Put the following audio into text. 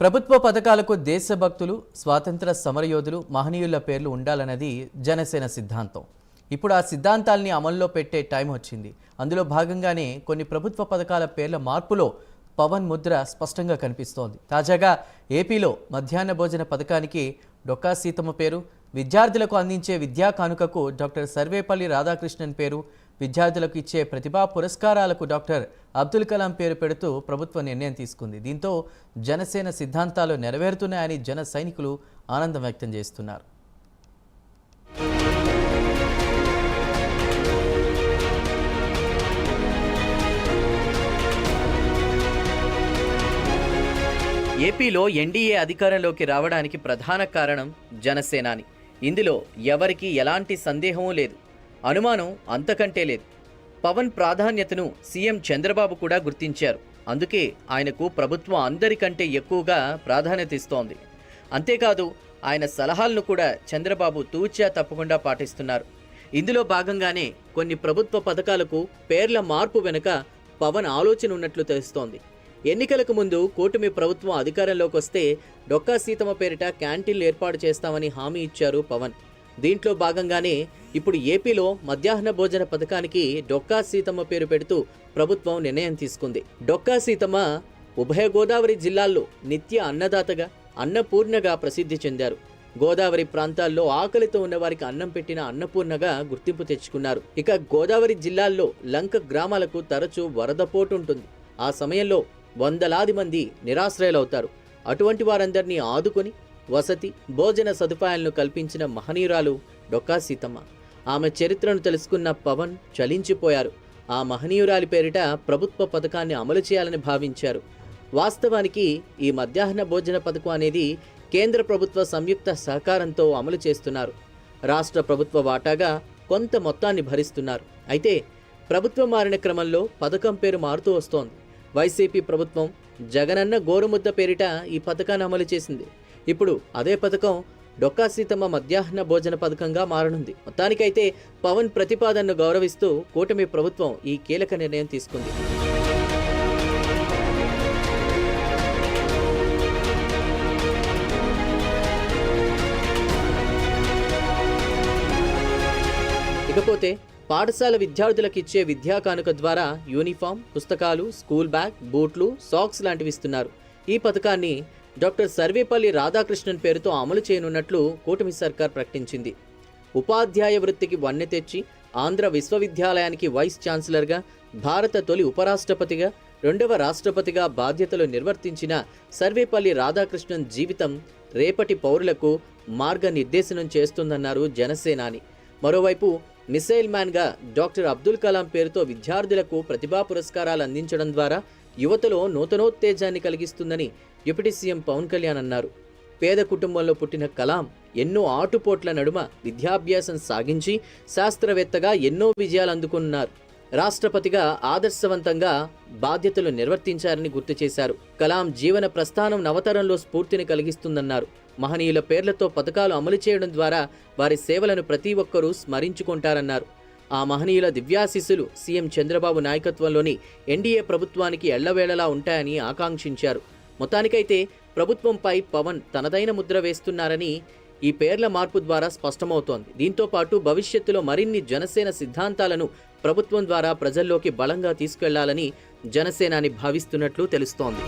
ప్రభుత్వ పథకాలకు దేశభక్తులు, స్వాతంత్ర సమరయోధులు, మహనీయుల పేర్లు ఉండాలన్నది జనసేన సిద్ధాంతం. ఇప్పుడు ఆ సిద్ధాంతాల్ని అమల్లో పెట్టే టైం వచ్చింది. అందులో భాగంగానే కొన్ని ప్రభుత్వ పథకాల పేర్ల మార్పులో పవన్ ముద్ర స్పష్టంగా కనిపిస్తోంది. తాజాగా ఏపీలో మధ్యాహ్న భోజన పథకానికి డొక్కా సీతమ్మ పేరు, విద్యార్థులకు అందించే విద్యా కానుకకు డాక్టర్ సర్వేపల్లి రాధాకృష్ణన్ పేరు, విద్యార్థులకు ఇచ్చే ప్రతిభా పురస్కారాలకు డాక్టర్ అబ్దుల్ కలాం పేరు పెడుతూ ప్రభుత్వం నిర్ణయం తీసుకుంది. దీంతో జనసేన సిద్ధాంతాలు నెరవేరుతున్నాయని జన సైనికులు ఆనందం వ్యక్తం చేస్తున్నారు. ఏపీలో ఎన్డీఏ అధికారంలోకి రావడానికి ప్రధాన కారణం జనసేనాని. ఇందులో ఎవరికి ఎలాంటి సందేహమూ లేదు, అనుమానం అంతకంటే లేదు. పవన్ ప్రాధాన్యతను సీఎం చంద్రబాబు కూడా గుర్తించారు. అందుకే ఆయనకు ప్రభుత్వం అందరికంటే ఎక్కువగా ప్రాధాన్యత ఇస్తోంది. అంతేకాదు ఆయన సలహాలను కూడా చంద్రబాబు తూచా తప్పకుండా పాటిస్తున్నారు. ఇందులో భాగంగానే కొన్ని ప్రభుత్వ పథకాలకు పేర్ల మార్పు వెనుక పవన్ ఆలోచన ఉన్నట్లు తెలుస్తోంది. ఎన్నికలకు ముందు కూటమి ప్రభుత్వం అధికారంలోకి వస్తే డొక్కా సీతమ్మ పేరిట క్యాంటీన్లు ఏర్పాటు చేస్తామని హామీ ఇచ్చారు పవన్. దీంట్లో భాగంగానే ఇప్పుడు ఏపీలో మధ్యాహ్న భోజన పథకానికి డొక్కా సీతమ్మ పేరు పెడుతూ ప్రభుత్వం నిర్ణయం తీసుకుంది. డొక్కా సీతమ్మ ఉభయ గోదావరి జిల్లాల్లో నిత్య అన్నదాతగా, అన్నపూర్ణగా ప్రసిద్ధి చెందారు. గోదావరి ప్రాంతాల్లో ఆకలితో ఉన్న వారికి అన్నం పెట్టిన అన్నపూర్ణగా గుర్తింపు తెచ్చుకున్నారు. ఇక గోదావరి జిల్లాల్లో లంక గ్రామాలకు తరచూ వరదపోటు ఉంటుంది. ఆ సమయంలో వందలాది మంది నిరాశ్రయులవుతారు. అటువంటి వారందరినీ ఆదుకొని వసతి, భోజన సదుపాయాలను కల్పించిన మహనీయురాలు డొక్కా సీతమ్మ. ఆమె చరిత్రను తెలుసుకున్న పవన్ చలించిపోయారు. ఆ మహనీయురాలి పేరిట ప్రభుత్వ పథకాన్ని అమలు చేయాలని భావించారు. వాస్తవానికి ఈ మధ్యాహ్న భోజన పథకం అనేది కేంద్ర ప్రభుత్వ సంయుక్త సహకారంతో అమలు చేస్తున్నారు. రాష్ట్ర ప్రభుత్వ వాటాగా కొంత మొత్తాన్ని భరిస్తున్నారు. అయితే ప్రభుత్వం మారిన క్రమంలో పథకం పేరు మారుతూ వస్తోంది. వైసీపీ ప్రభుత్వం జగనన్న గోరుముద్ద పేరిట ఈ పథకాన్ని అమలు చేసింది. ఇప్పుడు అదే పథకం డొక్కా సీతమ్మ మధ్యాహ్న భోజన పథకంగా మారనుంది. మొత్తానికైతే పవన్ ప్రతిపాదనను గౌరవిస్తూ కూటమి ప్రభుత్వం ఈ కీలక నిర్ణయం తీసుకుంది. ఇకపోతే పాఠశాల విద్యార్థులకు ఇచ్చే విద్యా కానుక ద్వారా యూనిఫామ్, పుస్తకాలు, స్కూల్ బ్యాగ్, బూట్లు, సాక్స్ లాంటివి ఇస్తున్నారు. ఈ పథకాన్ని డాక్టర్ సర్వేపల్లి రాధాకృష్ణన్ పేరుతో అమలు చేయనున్నట్లు కూటమి సర్కార్ ప్రకటించింది. ఉపాధ్యాయ వృత్తికి వన్నె తెచ్చి ఆంధ్ర విశ్వవిద్యాలయానికి వైస్ ఛాన్సలర్గా, భారత తొలి ఉపరాష్ట్రపతిగా, 2వ రాష్ట్రపతిగా బాధ్యతలు నిర్వర్తించిన సర్వేపల్లి రాధాకృష్ణన్ జీవితం రేపటి పౌరులకు మార్గనిర్దేశనం చేస్తుందన్నారు జనసేనాని. మరోవైపు మిసైల్ మ్యాన్గా డాక్టర్ అబ్దుల్ కలాం పేరుతో విద్యార్థులకు ప్రతిభా పురస్కారాలు అందించడం ద్వారా యువతలో నూతనోత్తేజాన్ని కలిగిస్తుందని డిప్యూటీ సీఎం పవన్ కళ్యాణ్ అన్నారు. పేద కుటుంబంలో పుట్టిన కలాం ఎన్నో ఆటుపోట్ల నడుమ విద్యాభ్యాసం సాగించి శాస్త్రవేత్తగా ఎన్నో విజయాలు అందుకున్నారు. రాష్ట్రపతిగా ఆదర్శవంతంగా బాధ్యతలు నిర్వర్తించారని గుర్తు చేశారు. కలాం జీవన ప్రస్థానం నవతరంలో స్ఫూర్తిని కలిగిస్తుందన్నారు. మహనీయుల పేర్లతో పథకాలు అమలు చేయడం ద్వారా వారి సేవలను ప్రతి ఒక్కరూ స్మరించుకుంటారన్నారు. ఆ మహనీయుల దివ్యాశీస్సులు సీఎం చంద్రబాబు నాయకత్వంలోని ఎన్డీఏ ప్రభుత్వానికి ఎళ్లవేళలా ఉంటాయని ఆకాంక్షించారు. మొత్తానికైతే ప్రభుత్వంపై పవన్ తనదైన ముద్ర వేస్తున్నారని ఈ పేర్ల మార్పు ద్వారా స్పష్టమవుతోంది. దీంతో పాటు భవిష్యత్తులో మరిన్ని జనసేన సిద్ధాంతాలను ప్రభుత్వం ద్వారా ప్రజల్లోకి బలంగా తీసుకెళ్లాలని జనసేనాని భావిస్తున్నట్లు తెలుస్తోంది.